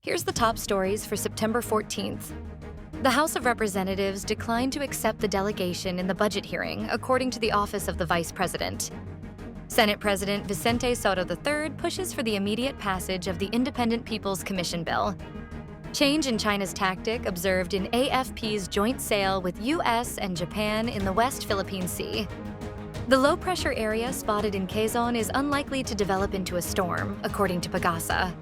Here's the top stories for September 14th. The House of Representatives declined to accept the delegation in the budget hearing, according to the Office of the Vice President. Senate President Vicente Sotto III pushes for the immediate passage of the Independent People's Commission bill. Change in China's tactic observed in AFP's joint sail with U.S. and Japan in the West Philippine Sea. The low-pressure area spotted in Quezon is unlikely to develop into a storm, according to PAGASA.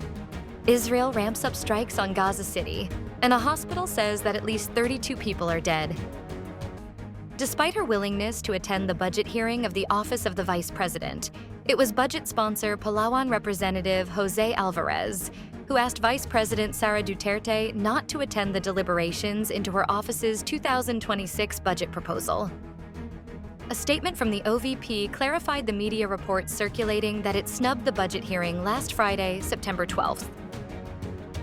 Israel ramps up strikes on Gaza City, and a hospital says that at least 32 people are dead. Despite her willingness to attend the budget hearing of the Office of the Vice President, it was budget sponsor Palawan Representative Jose Alvarez who asked Vice President Sara Duterte not to attend the deliberations into her office's 2026 budget proposal. A statement from the OVP clarified the media reports circulating that it snubbed the budget hearing last Friday, September 12th.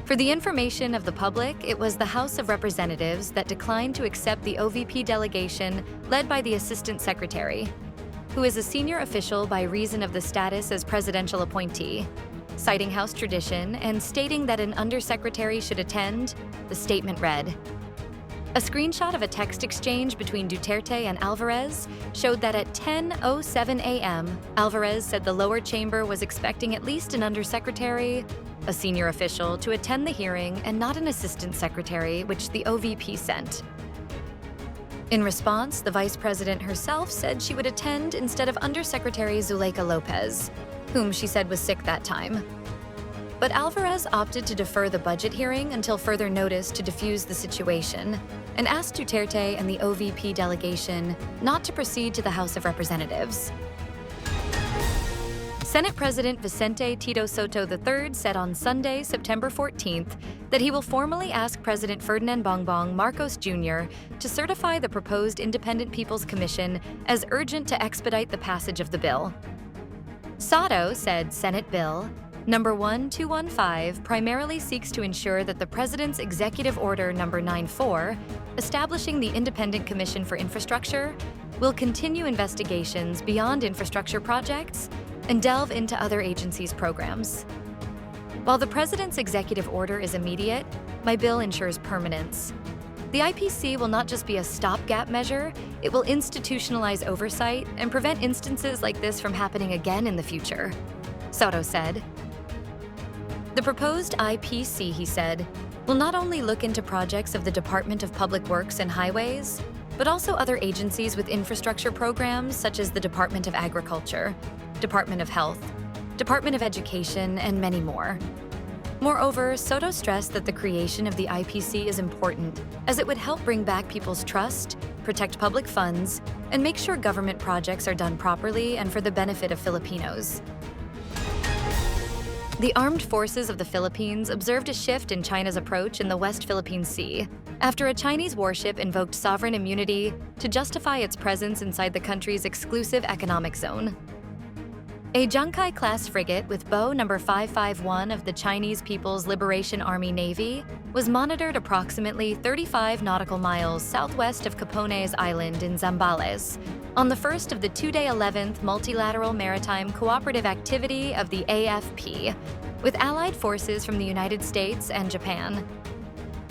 For the information of the public, it was the House of Representatives that declined to accept the OVP delegation led by the Assistant Secretary, who is a senior official by reason of the status as presidential appointee. Citing House tradition and stating that an undersecretary should attend, the statement read. A screenshot of a text exchange between Duterte and Alvarez showed that at 10:07 a.m., Alvarez said the lower chamber was expecting at least an undersecretary, a senior official, to attend the hearing and not an assistant secretary, which the OVP sent. In response, the vice president herself said she would attend instead of Undersecretary Zuleika Lopez, whom she said was sick that time. But Alvarez opted to defer the budget hearing until further notice to defuse the situation and asked Duterte and the OVP delegation not to proceed to the House of Representatives. Senate President Vicente Tito Sotto III said on Sunday, September 14th, that he will formally ask President Ferdinand Bongbong Marcos Jr. to certify the proposed Independent People's Commission as urgent to expedite the passage of the bill. Sotto said Senate Bill Number 1215 primarily seeks to ensure that the President's Executive Order Number 94, establishing the Independent Commission for Infrastructure, will continue investigations beyond infrastructure projects and delve into other agencies' programs. While the President's executive order is immediate, my bill ensures permanence. The IPC will not just be a stopgap measure, it will institutionalize oversight and prevent instances like this from happening again in the future, Sotto said. The proposed IPC, he said, will not only look into projects of the Department of Public Works and Highways, but also other agencies with infrastructure programs such as the Department of Agriculture, Department of Health, Department of Education, and many more. Moreover, Sotto stressed that the creation of the IPC is important, as it would help bring back people's trust, protect public funds, and make sure government projects are done properly and for the benefit of Filipinos. The armed forces of the Philippines observed a shift in China's approach in the West Philippine Sea after a Chinese warship invoked sovereign immunity to justify its presence inside the country's exclusive economic zone. A Jiangkai-class frigate with bow number 551 of the Chinese People's Liberation Army Navy was monitored approximately 35 nautical miles southwest of Capones Island in Zambales on the first of the two-day 11th Multilateral Maritime Cooperative Activity of the AFP, with allied forces from the United States and Japan.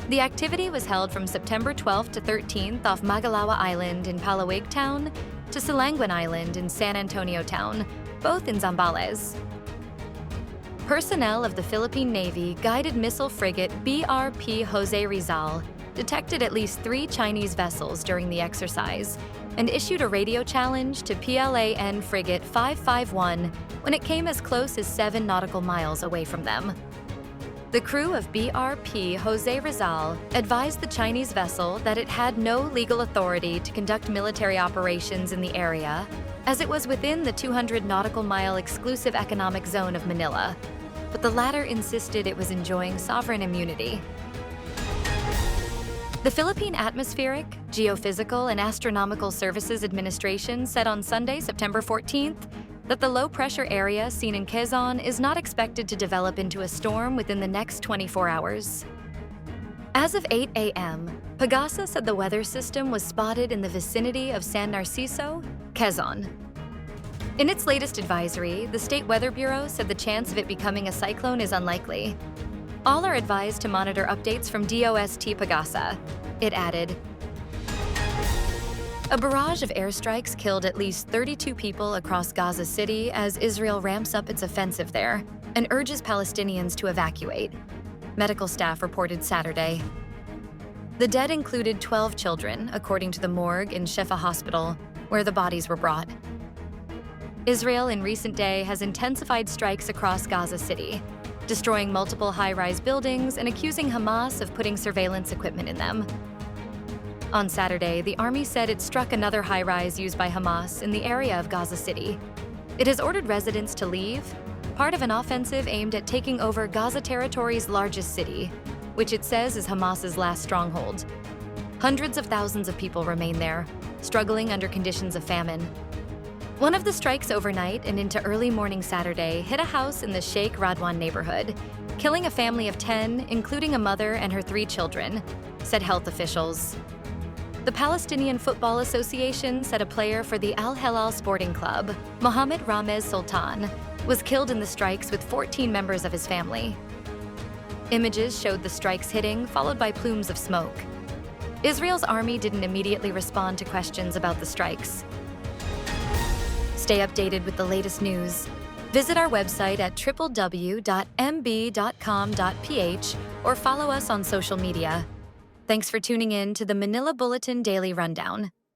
The activity was held from September 12th to 13th off Magalawa Island in Palawig Town to Silanguan Island in San Antonio Town, both in Zambales. Personnel of the Philippine Navy guided missile frigate BRP Jose Rizal detected at least 3 Chinese vessels during the exercise and issued a radio challenge to PLAN frigate 551 when it came as close as 7 nautical miles away from them. The crew of BRP Jose Rizal advised the Chinese vessel that it had no legal authority to conduct military operations in the area, as it was within the 200 nautical mile exclusive economic zone of Manila, but the latter insisted it was enjoying sovereign immunity. The Philippine Atmospheric, Geophysical, and Astronomical Services Administration said on Sunday, September 14th, that the low-pressure area seen in Quezon is not expected to develop into a storm within the next 24 hours. As of 8 a.m., PAGASA said the weather system was spotted in the vicinity of San Narciso, Quezon. In its latest advisory, the State Weather Bureau said the chance of it becoming a cyclone is unlikely. All are advised to monitor updates from DOST PAGASA. It added, a barrage of airstrikes killed at least 32 people across Gaza City as Israel ramps up its offensive there and urges Palestinians to evacuate, medical staff reported Saturday. The dead included 12 children, according to the morgue in Shefa Hospital, where the bodies were brought. Israel in recent days has intensified strikes across Gaza City, destroying multiple high-rise buildings and accusing Hamas of putting surveillance equipment in them. On Saturday, the army said it struck another high-rise used by Hamas in the area of Gaza City. It has ordered residents to leave, part of an offensive aimed at taking over Gaza territory's largest city, which it says is Hamas's last stronghold. Hundreds of thousands of people remain there, struggling under conditions of famine. One of the strikes overnight and into early morning Saturday hit a house in the Sheikh Radwan neighborhood, killing a family of 10, including a mother and her 3 children, said health officials. The Palestinian Football Association said a player for the Al Hilal Sporting Club, Mohammed Ramez Sultan, was killed in the strikes with 14 members of his family. Images showed the strikes hitting, followed by plumes of smoke. Israel's army didn't immediately respond to questions about the strikes. Stay updated with the latest news. Visit our website at www.mb.com.ph or follow us on social media. Thanks for tuning in to the Manila Bulletin Daily Rundown.